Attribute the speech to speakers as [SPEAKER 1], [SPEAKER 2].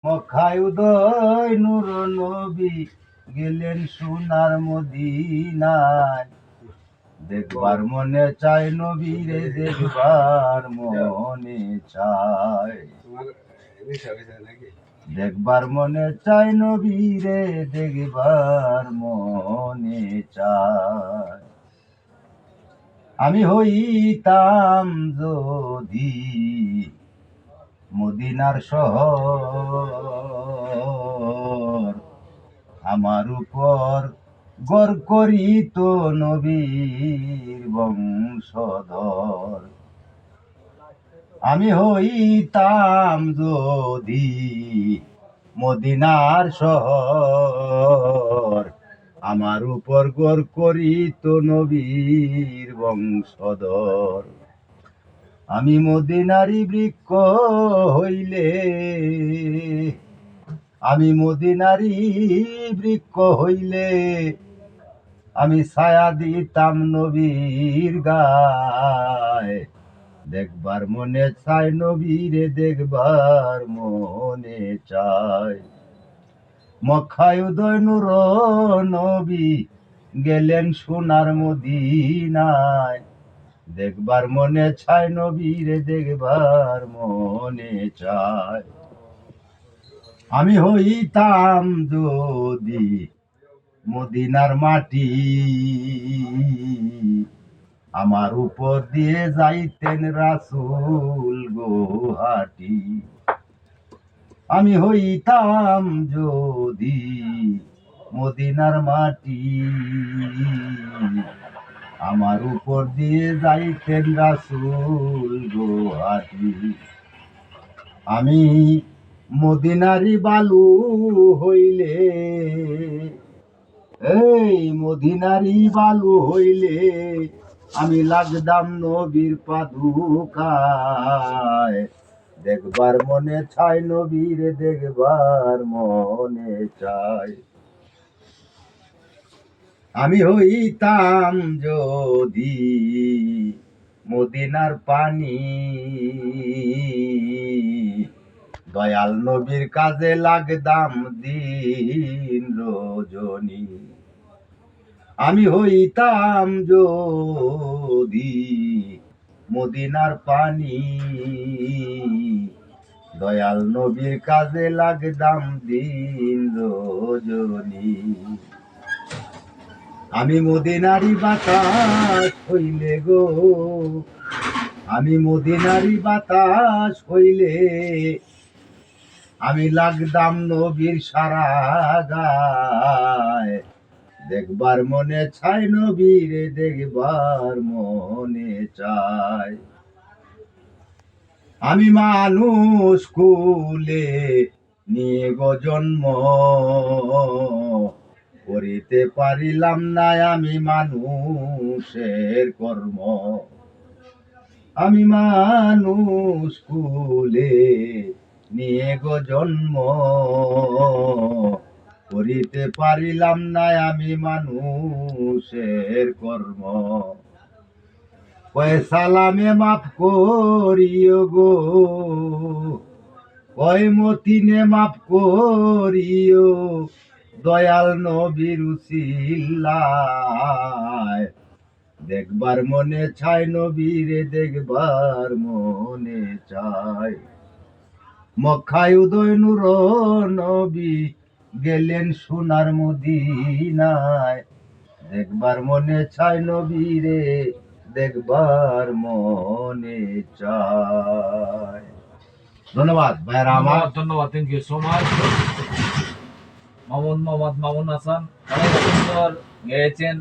[SPEAKER 1] মক্কায় উদয় নূর নবী গেলেন সোনার মদিনায়। দেখবার মনে চায় নবীরে, দেখবার মনে চায়, দেখবার মনে চায় নবীরে, দেখবার মনে চায়। আমি হইতাম যদি মদিনার শহর, আমার উপর গড় করিত নবীর বংশধর। আমি হইতাম যদি মদিনার শহর, আমার উপর গড় করিত নবীর বংশধর। আমি মদিনারি বৃক্ষ হইলে, আমি মদিনারি বৃক্ষ হইলে, আমি ছায়া দিতাম নবীর গায়। দেখবার মনে চায় নবীরে, দেখবার মনে চায়। মক্কায় উদয় নূর নবী গেলেন সোনার মদিনায়। দেখবার মনে চায় নবীরে, দেখবার মনে চায়। আমি হইতাম যদি মদিনার মাটি, আমার উপর দিয়ে যাইতেন রাসূল গোহাটি। আমি হইতাম যদি মদিনার মাটি, আমার উপর দিয়ে যাইতেন রাসূল গোহাটি। আমি মদিনারি বালু হইলে, এই মদিনারি বালু হইলে, আমি লাগদাম নবীর পাদুকায়। দেখবার মনে চায় নবীরে, দেখবার মনে চায়। আমি হইতাম যদি মদিনার পানি, দয়াল নবীর কাজে লাগদাম দিন রজনী। আমি হইতাম যদি মদিনার পানি, দয়াল নবীর কাজে লাগদাম দিন রজনী। আমি মদিনারি বাতাস হইলে গো, আমি মদিনারি বাতাস হইলে, আমি লাগদাম নবীর সারা গায়। দেখবার মনে চায় নবীরে, দেখবার মনে চায়। আমি মানুষ কুলে নিয়ে গো জন্ম, করিতে পারিলাম না আমি মানুষের কর্ম। আমি মানুষ কুলে নিয়ে গো জন্ম, করিতে পারিলাম না আমি মানুষের কর্ম। কয় সালামে মাফ করিও গো, কয় মতিনে মাফ করিও, দয়াল নবীর উসিলায়। দেখবার মনে চায় নবীরে, দেখবার মনে চায়। মক্কায় উদয় নূর নবী গেলেন সোনার মদিনায়। দেখবার মনে চায় নবীরে, দেখবার মনে চায়। ধন্যবাদ ভাইরা আমার,
[SPEAKER 2] ধন্যবাদ। Thank you so much. Mohammad Hasan অনেক সুন্দর গেয়েছেন।